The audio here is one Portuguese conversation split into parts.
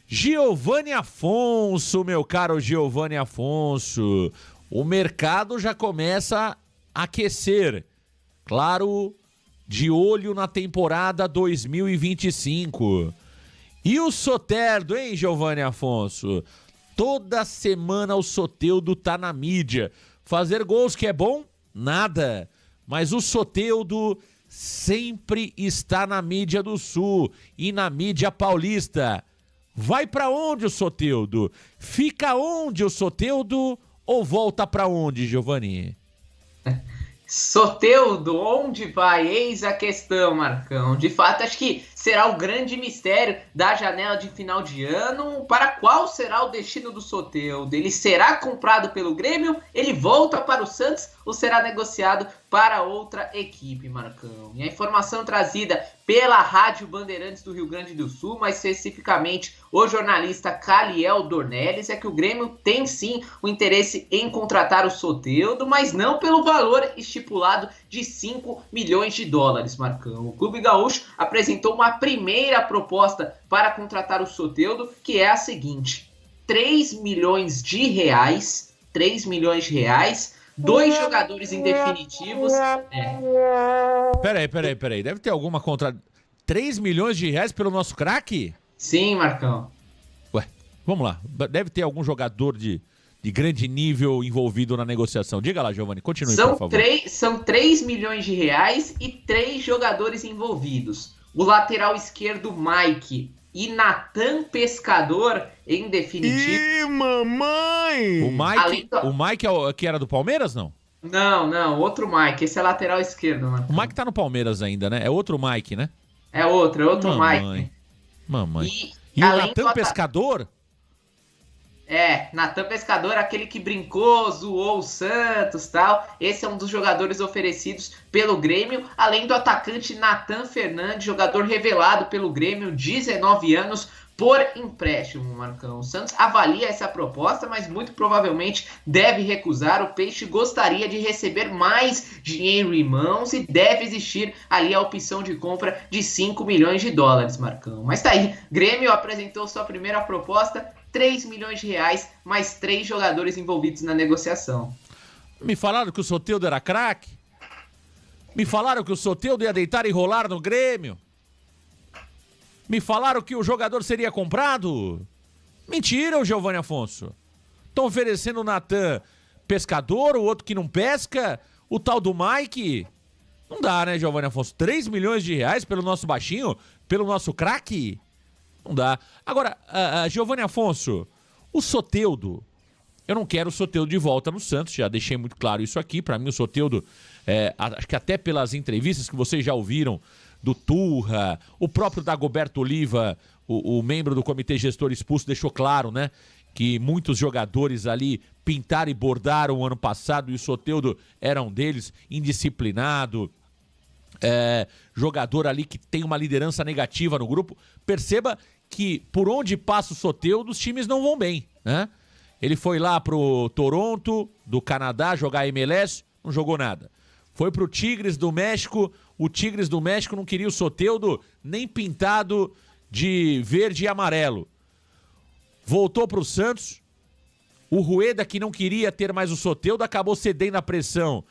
Giovanni Afonso, meu caro Giovanni Afonso, o mercado já começa a aquecer. Claro, de olho na temporada 2025. E o Soteldo, hein, Giovanni Afonso? Toda semana o Soteldo tá na mídia. Fazer gols que é bom? Nada. Mas o Soteldo sempre está na mídia do Sul e na mídia paulista. Vai pra onde o Soteldo? Fica onde o Soteldo ou volta pra onde, Giovanni? Soteldo, onde vai? Eis a questão, Marcão. De fato, acho que será o grande mistério da janela de final de ano. Para qual será o destino do Soteldo? Ele será comprado pelo Grêmio? Ele volta para o Santos? Ou será negociado para outra equipe, Marcão? E a informação trazida pela Rádio Bandeirantes do Rio Grande do Sul, mais especificamente o jornalista Caliel Dornelles, é que o Grêmio tem sim o interesse em contratar o Soteldo, mas não pelo valor estipulado de 5 milhões de dólares, Marcão. O Clube Gaúcho apresentou uma primeira proposta para contratar o Soteldo, que é a seguinte: 3 milhões de reais, 2 jogadores em definitivos. Peraí. Deve ter alguma contra... 3 milhões de reais pelo nosso craque? Sim, Marcão. Ué, vamos lá. Deve ter algum jogador de grande nível envolvido na negociação. Diga lá, Giovanni, continue, por favor. São 3 milhões de reais e 3 jogadores envolvidos. O lateral esquerdo, Mike, e Natan Pescador, em definitivo. Ih, mamãe! O Mike é o que era do Palmeiras, não? Não, outro Mike. Esse é lateral esquerdo, mano. O Mike tá no Palmeiras ainda, né? É outro Mike, né? É outro Mike. Mamãe. E o Natan Pescador? Natan Pescador, aquele que brincou, zoou o Santos e tal. Esse é um dos jogadores oferecidos pelo Grêmio, além do atacante Nathan Fernandes, jogador revelado pelo Grêmio, 19 anos, por empréstimo, Marcão. O Santos avalia essa proposta, mas muito provavelmente deve recusar. O Peixe gostaria de receber mais dinheiro em mãos e deve existir ali a opção de compra de 5 milhões de dólares, Marcão. Mas tá aí, Grêmio apresentou sua primeira proposta, 3 milhões de reais, mais 3 jogadores envolvidos na negociação. Me falaram que o Soteldo era craque? Me falaram que o Soteldo ia deitar e rolar no Grêmio? Me falaram que o jogador seria comprado? Mentira, o Giovanni Afonso. Estão oferecendo o Natan Pescador, o outro que não pesca, o tal do Mike. Não dá, né, Giovanni Afonso? 3 milhões de reais pelo nosso baixinho? Pelo nosso craque? Não dá. Agora, Giovanni Afonso, o Soteldo, eu não quero o Soteldo de volta no Santos, já deixei muito claro isso aqui. Pra mim, o Soteldo, acho que até pelas entrevistas que vocês já ouviram, do Turra, o próprio Dagoberto Oliva, o membro do comitê gestor expulso, deixou claro, né, que muitos jogadores ali pintaram e bordaram o ano passado e o Soteldo era um deles, indisciplinado, jogador ali que tem uma liderança negativa no grupo. Perceba que por onde passa o Soteldo, os times não vão bem, né? Ele foi lá pro Toronto, do Canadá, jogar MLS, não jogou nada. Foi pro Tigres do México, o Tigres do México não queria o Soteldo nem pintado de verde e amarelo. Voltou pro Santos, o Rueda, que não queria ter mais o Soteldo, acabou cedendo à pressão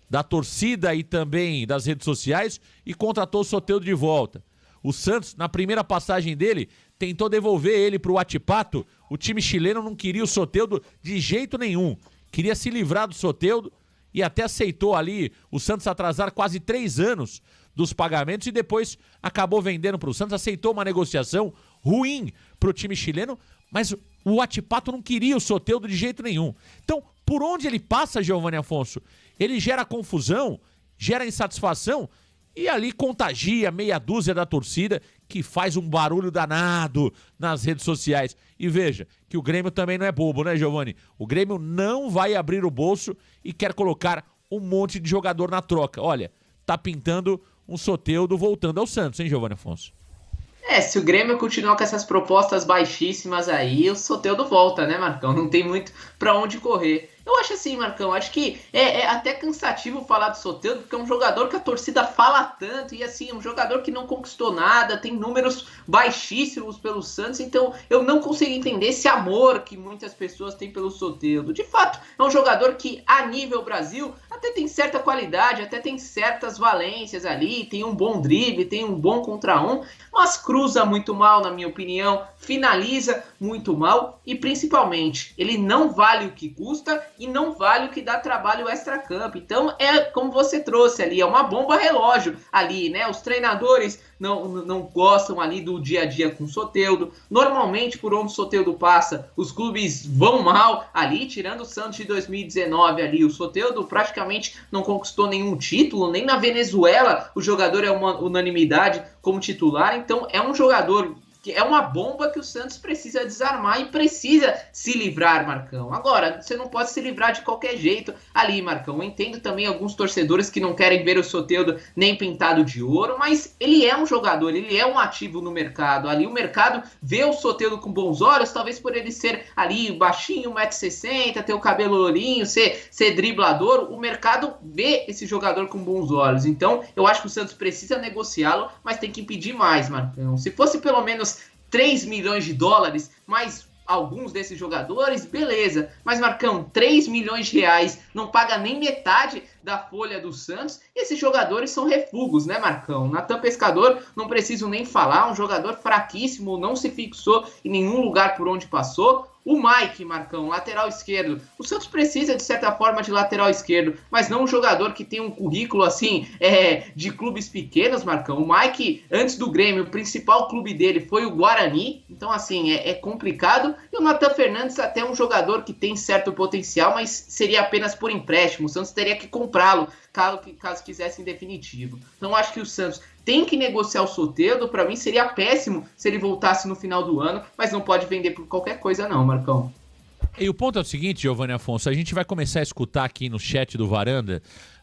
da torcida e também das redes sociais e contratou o Soteldo de volta. O Santos, na primeira passagem dele, tentou devolver ele pro Huachipato. O time chileno não queria o Soteldo de jeito nenhum. Queria se livrar do Soteldo e até aceitou ali o Santos atrasar quase 3 anos dos pagamentos e depois acabou vendendo pro Santos. Aceitou uma negociação ruim pro time chileno, mas o Huachipato não queria o Soteldo de jeito nenhum. Então, por onde ele passa, Giovanni Afonso, ele gera confusão, gera insatisfação e ali contagia meia dúzia da torcida que faz um barulho danado nas redes sociais. E veja que o Grêmio também não é bobo, né, Giovanni? O Grêmio não vai abrir o bolso e quer colocar um monte de jogador na troca. Olha, tá pintando um Soteldo voltando ao Santos, hein, Giovanni Afonso? Se o Grêmio continuar com essas propostas baixíssimas aí, o Soteldo volta, né, Marcão? Não tem muito pra onde correr. Eu acho assim, Marcão, acho que é até cansativo falar do Soteldo, porque é um jogador que a torcida fala tanto, e assim, um jogador que não conquistou nada, tem números baixíssimos pelo Santos, então eu não consigo entender esse amor que muitas pessoas têm pelo Soteldo. De fato, é um jogador que, a nível Brasil, até tem certa qualidade, até tem certas valências ali, tem um bom drible, tem um bom contra um, mas cruza muito mal, na minha opinião, finaliza muito mal e, principalmente, ele não vale o que custa e não vale o que dá trabalho extra-campo. Então, é como você trouxe ali, é uma bomba relógio ali, né? Os treinadores não gostam ali do dia a dia com o Soteldo. Normalmente, por onde o Soteldo passa, os clubes vão mal ali, tirando o Santos de 2019 ali. O Soteldo praticamente não conquistou nenhum título, nem na Venezuela o jogador é uma unanimidade como titular. Então, é um jogador que é uma bomba que o Santos precisa desarmar e precisa se livrar, Marcão. Agora, você não pode se livrar de qualquer jeito ali, Marcão. Eu entendo também alguns torcedores que não querem ver o Soteldo nem pintado de ouro, mas ele é um jogador, ele é um ativo no mercado. Ali o mercado vê o Soteldo com bons olhos, talvez por ele ser ali baixinho, 1,60m, ter o cabelo lourinho, ser driblador. O mercado vê esse jogador com bons olhos. Então, eu acho que o Santos precisa negociá-lo, mas tem que pedir mais, Marcão. Se fosse pelo menos 3 milhões de dólares, mais alguns desses jogadores, beleza. Mas, Marcão, 3 milhões de reais não paga nem metade da folha do Santos. E esses jogadores são refugos, né, Marcão? Natan Pescador, não preciso nem falar, um jogador fraquíssimo, não se fixou em nenhum lugar por onde passou. O Mike, Marcão, lateral esquerdo. O Santos precisa, de certa forma, de lateral esquerdo, mas não um jogador que tem um currículo, assim, de clubes pequenos, Marcão. O Mike, antes do Grêmio, o principal clube dele foi o Guarani, então, assim, é complicado. E o Natan Fernandes até é um jogador que tem certo potencial, mas seria apenas por empréstimo. O Santos teria que comprá-lo, caso quisesse em definitivo. Então, acho que o Santos tem que negociar o Soteldo. Para mim seria péssimo se ele voltasse no final do ano, mas não pode vender por qualquer coisa não, Marcão. E o ponto é o seguinte, Giovanni Afonso, a gente vai começar a escutar aqui no chat do Varanda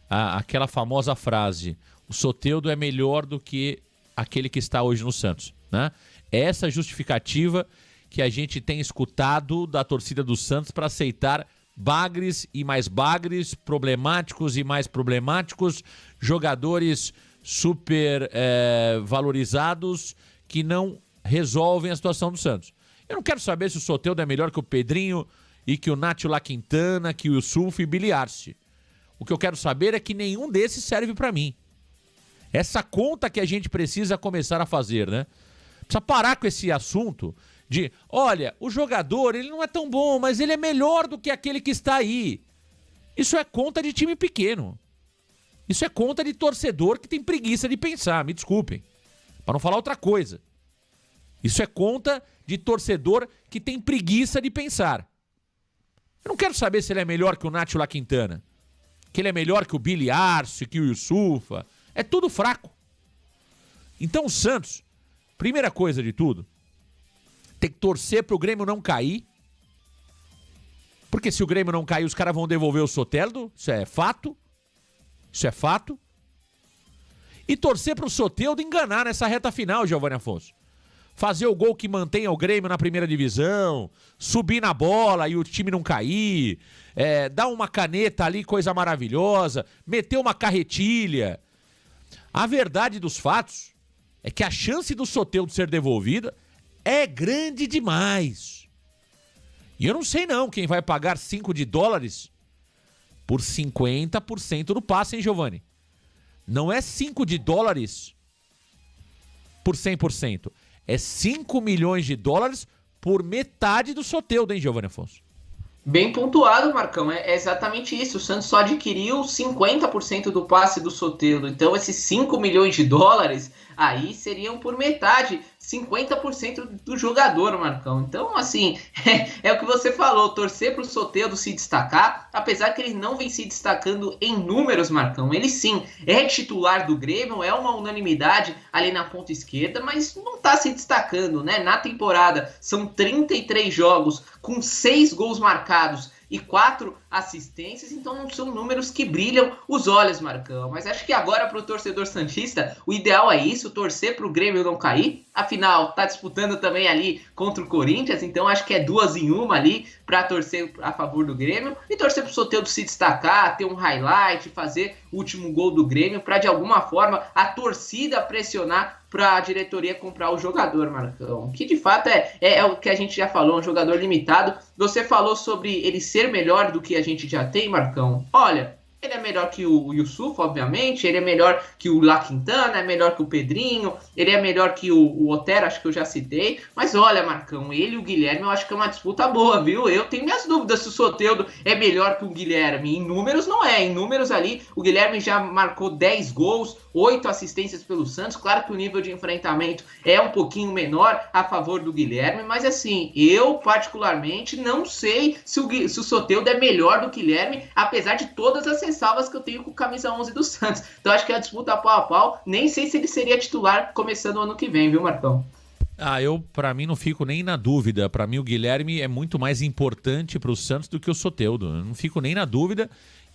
aquela famosa frase: o Soteldo é melhor do que aquele que está hoje no Santos, né? Essa justificativa que a gente tem escutado da torcida do Santos para aceitar bagres e mais bagres, problemáticos e mais problemáticos, jogadores super valorizados que não resolvem a situação do Santos. Eu não quero saber se o Soteldo é melhor que o Pedrinho e que o Nátio La Quintana, que o Yusuf e Billy Arce. O que eu quero saber é que nenhum desses serve para mim. Essa conta que a gente precisa começar a fazer, né? Precisa parar com esse assunto de, olha, o jogador, ele não é tão bom, mas ele é melhor do que aquele que está aí. Isso é conta de time pequeno. Isso é conta de torcedor que tem preguiça de pensar, me desculpem, para não falar outra coisa. Isso é conta de torcedor que tem preguiça de pensar. Eu não quero saber se ele é melhor que o Nátio La Quintana, que ele é melhor que o Billy Arce, que o Yusufa. É tudo fraco. Então o Santos, primeira coisa de tudo, tem que torcer para o Grêmio não cair. Porque se o Grêmio não cair, os caras vão devolver o Soteldo. Isso é fato. Isso é fato. E torcer para o Soteldo enganar nessa reta final, Giovanni Afonso. Fazer o gol que mantenha o Grêmio na primeira divisão, subir na bola e o time não cair, dar uma caneta ali, coisa maravilhosa, meter uma carretilha. A verdade dos fatos é que a chance do Soteldo ser devolvida é grande demais. E eu não sei não quem vai pagar $5 por 50% do passe, hein, Giovanni? Não é $5 por 100%. É $5 milhões por metade do Soteldo, hein, Giovanni Afonso? Bem pontuado, Marcão. É exatamente isso. O Santos só adquiriu 50% do passe do Soteldo. Então, esses $5 milhões aí seriam por metade, 50% do jogador, Marcão. Então, assim, é o que você falou, torcer para o Soteldo se destacar, apesar que ele não vem se destacando em números, Marcão. Ele sim é titular do Grêmio, é uma unanimidade ali na ponta esquerda, mas não está se destacando, né? Na temporada, são 33 jogos com 6 gols marcados e 4 assistências, então não são números que brilham os olhos, Marcão. Mas acho que agora para o torcedor santista, o ideal é isso, torcer para o Grêmio não cair. Afinal, tá disputando também ali contra o Corinthians, então acho que é 2 em 1 ali para torcer a favor do Grêmio e torcer para o Soteldo se destacar, ter um highlight, fazer o último gol do Grêmio para de alguma forma a torcida pressionar para a diretoria comprar o jogador, Marcão. Que de fato é o que a gente já falou, um jogador limitado. Você falou sobre ele ser melhor do que a gente já tem, Marcão. Olha, ele é melhor que o Yusuf, obviamente, ele é melhor que o La Quintana, é melhor que o Pedrinho, ele é melhor que o Otero, acho que eu já citei, mas olha, Marcão, ele e o Guilherme eu acho que é uma disputa boa, viu? Eu tenho minhas dúvidas se o Soteldo é melhor que o Guilherme, em números não é, em números ali, o Guilherme já marcou 10 gols, 8 assistências pelo Santos, claro que o nível de enfrentamento é um pouquinho menor a favor do Guilherme, mas assim, eu particularmente não sei se o Soteldo é melhor do que o Guilherme, apesar de todas as ressalvas que eu tenho com o camisa 11 do Santos. Então acho que é a disputa pau a pau, nem sei se ele seria titular começando o ano que vem, viu, Marcão? Pra mim não fico nem na dúvida. Pra mim o Guilherme é muito mais importante pro Santos do que o Soteldo. Eu não fico nem na dúvida.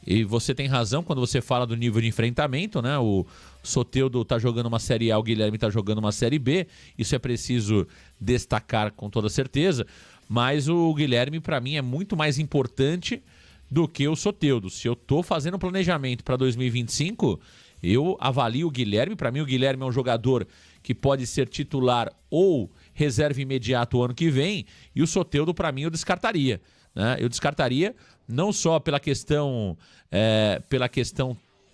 E você tem razão quando você fala do nível de enfrentamento, né? O Soteldo tá jogando uma Série A, o Guilherme tá jogando uma Série B. Isso é preciso destacar com toda certeza. Mas o Guilherme, pra mim, é muito mais importante do que o Soteldo. Se eu tô fazendo planejamento para 2025, eu avalio o Guilherme. Para mim, o Guilherme é um jogador que pode ser titular ou reserva imediato o ano que vem, e o Soteldo, para mim, eu descartaria, né? Eu descartaria não só pela questão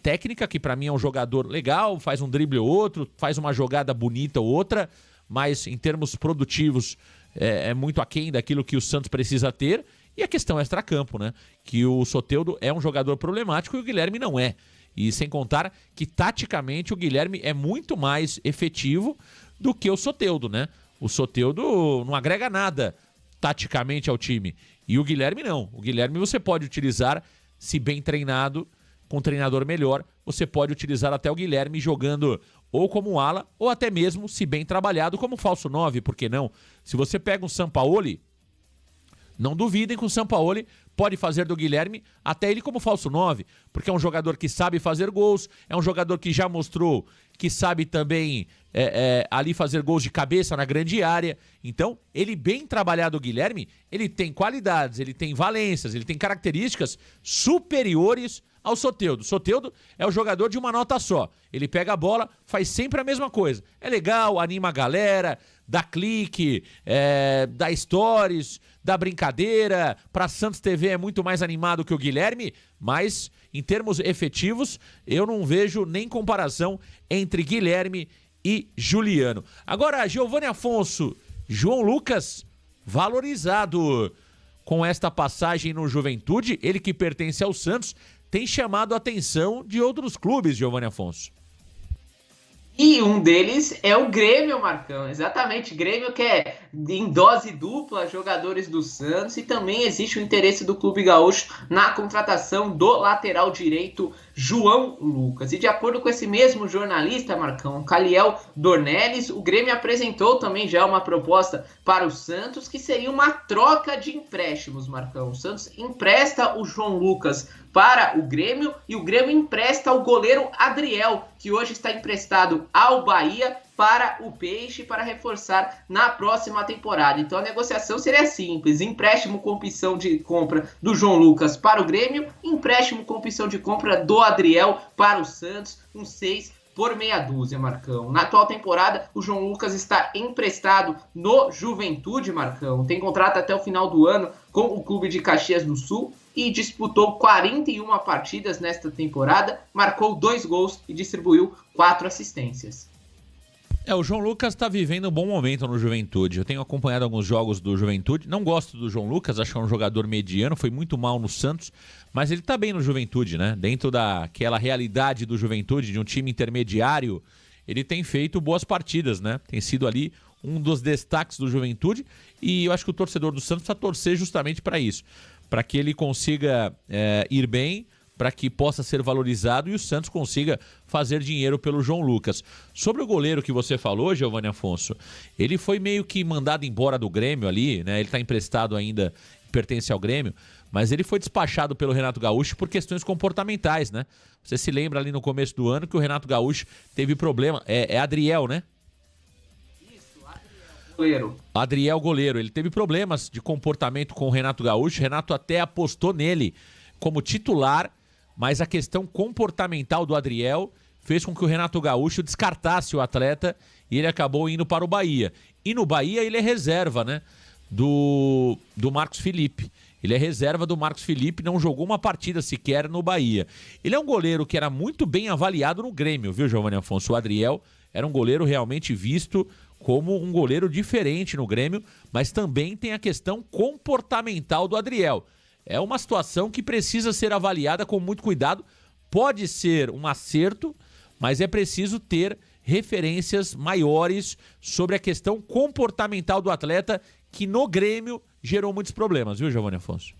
técnica, que para mim é um jogador legal, faz um drible ou outro, faz uma jogada bonita ou outra, mas em termos produtivos é muito aquém daquilo que o Santos precisa ter. E a questão extracampo, né? Que o Soteldo é um jogador problemático e o Guilherme não é. E sem contar que, taticamente, o Guilherme é muito mais efetivo do que o Soteldo, né? O Soteldo não agrega nada taticamente ao time. E o Guilherme não. O Guilherme você pode utilizar, se bem treinado, com um treinador melhor, você pode utilizar até o Guilherme jogando ou como ala, ou até mesmo, se bem trabalhado, como falso 9, por que não? Se você pega um Sampaoli, não duvidem que o Sampaoli pode fazer do Guilherme até ele como falso 9, porque é um jogador que sabe fazer gols, é um jogador que já mostrou que sabe também ali fazer gols de cabeça na grande área. Então, ele bem trabalhado, o Guilherme, ele tem qualidades, ele tem valências, ele tem características superiores ao Soteldo. Soteldo é o jogador de uma nota só. Ele pega a bola, faz sempre a mesma coisa. É legal, anima a galera, dá clique, dá stories, dá brincadeira. Pra Santos TV é muito mais animado que o Guilherme, mas em termos efetivos, eu não vejo nem comparação entre Guilherme e Juliano. Agora, Giovanni Afonso, João Lucas, valorizado com esta passagem no Juventude, ele que pertence ao Santos, tem chamado a atenção de outros clubes, Giovanni Afonso. E um deles é o Grêmio, Marcão. Exatamente, Grêmio que é em dose dupla jogadores do Santos, e também existe o interesse do Clube Gaúcho na contratação do lateral direito João Lucas. E de acordo com esse mesmo jornalista, Marcão, Caliel Dornelles, o Grêmio apresentou também já uma proposta para o Santos, que seria uma troca de empréstimos, Marcão. O Santos empresta o João Lucas para o Grêmio e o Grêmio empresta o goleiro Adriel, que hoje está emprestado ao Bahia, para o Peixe, para reforçar na próxima temporada. Então a negociação seria simples: empréstimo com opção de compra do João Lucas para o Grêmio, empréstimo com opção de compra do Adriel para o Santos, um 6 por meia dúzia, Marcão. Na atual temporada, o João Lucas está emprestado no Juventude, Marcão. Tem contrato até o final do ano com o clube de Caxias do Sul e disputou 41 partidas nesta temporada, marcou 2 gols e distribuiu 4 assistências. O João Lucas está vivendo um bom momento no Juventude. Eu tenho acompanhado alguns jogos do Juventude. Não gosto do João Lucas, acho que é um jogador mediano, foi muito mal no Santos, mas ele está bem no Juventude, né? Dentro daquela realidade do Juventude, de um time intermediário, ele tem feito boas partidas, né? Tem sido ali um dos destaques do Juventude, e eu acho que o torcedor do Santos precisa torcer justamente para isso, para que ele consiga ir bem, para que possa ser valorizado e o Santos consiga fazer dinheiro pelo João Lucas. Sobre o goleiro que você falou, Giovanni Afonso, ele foi meio que mandado embora do Grêmio ali, né? Ele está emprestado ainda pertence ao Grêmio, mas ele foi despachado pelo Renato Gaúcho por questões comportamentais, né? Você se lembra ali no começo do ano que o Renato Gaúcho teve problema. É Adriel, né? Isso, goleiro. Adriel, goleiro. Ele teve problemas de comportamento com o Renato Gaúcho. O Renato até apostou nele como titular, mas a questão comportamental do Adriel fez com que o Renato Gaúcho descartasse o atleta e ele acabou indo para o Bahia. E no Bahia ele é reserva, né? Do Marcos Felipe. Ele é reserva do Marcos Felipe, não jogou uma partida sequer no Bahia. Ele é um goleiro que era muito bem avaliado no Grêmio, viu, Giovanni Afonso? O Adriel era um goleiro realmente visto como um goleiro diferente no Grêmio, mas também tem a questão comportamental do Adriel. É uma situação que precisa ser avaliada com muito cuidado. Pode ser um acerto, mas é preciso ter referências maiores sobre a questão comportamental do atleta, que no Grêmio gerou muitos problemas, viu, Giovanni Afonso?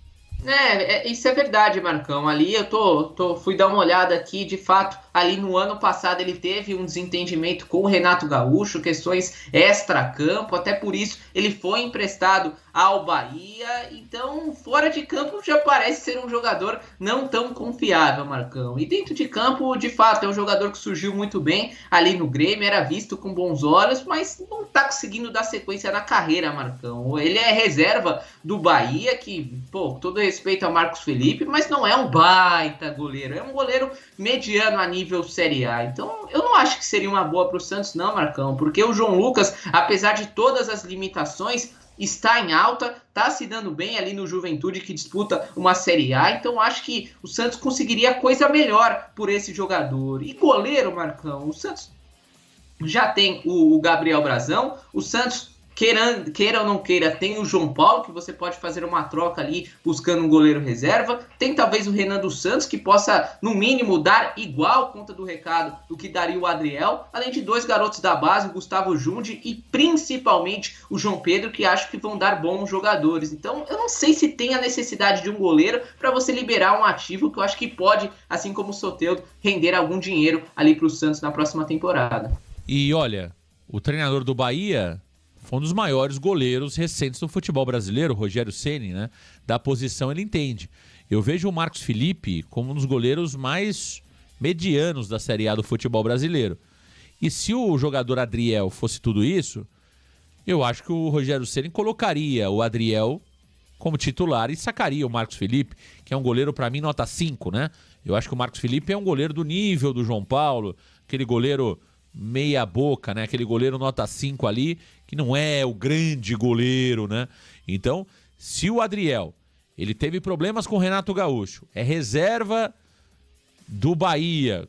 Isso é verdade, Marcão. Ali eu fui dar uma olhada aqui, de fato, ali no ano passado ele teve um desentendimento com o Renato Gaúcho, questões extra-campo, até por isso ele foi emprestado ao Bahia, então fora de campo já parece ser um jogador não tão confiável, Marcão. E dentro de campo, de fato, é um jogador que surgiu muito bem ali no Grêmio, era visto com bons olhos, mas não tá conseguindo dar sequência na carreira, Marcão. Ele é reserva do Bahia, que, pô, todo respeito ao Marcos Felipe, mas não é um baita goleiro, é um goleiro mediano a nível Série A. Então, eu não acho que seria uma boa pro Santos não, Marcão, porque o João Lucas, apesar de todas as limitações, está em alta, está se dando bem ali no Juventude, que disputa uma Série A, então acho que o Santos conseguiria coisa melhor por esse jogador. E goleiro, Marcão, o Santos já tem o Gabriel Brazão, o Santos, queira ou não queira, tem o João Paulo, que você pode fazer uma troca ali buscando um goleiro reserva. Tem talvez o Renan dos Santos, que possa, no mínimo, dar igual conta do recado do que daria o Adriel. Além de dois garotos da base, o Gustavo Jundi e principalmente o João Pedro, que acho que vão dar bons jogadores. Então, eu não sei se tem a necessidade de um goleiro para você liberar um ativo que eu acho que pode, assim como o Soteldo, render algum dinheiro ali para o Santos na próxima temporada. E olha, o treinador do Bahia foi um dos maiores goleiros recentes do futebol brasileiro, o Rogério Ceni, né? Da posição ele entende. Eu vejo o Marcos Felipe como um dos goleiros mais medianos da Série A do futebol brasileiro. E se o jogador Adriel fosse tudo isso, eu acho que o Rogério Ceni colocaria o Adriel como titular e sacaria o Marcos Felipe, que é um goleiro, para mim, nota 5, né? Eu acho que o Marcos Felipe é um goleiro do nível do João Paulo, aquele goleiro meia boca, né? Aquele goleiro nota 5 ali, que não é o grande goleiro, né? Então, se o Adriel, ele teve problemas com o Renato Gaúcho, é reserva do Bahia,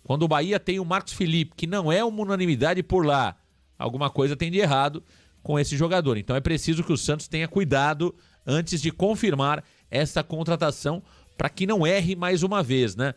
quando o Bahia tem o Marcos Felipe, que não é uma unanimidade por lá, alguma coisa tem de errado com esse jogador. Então é preciso que o Santos tenha cuidado antes de confirmar essa contratação para que não erre mais uma vez, né?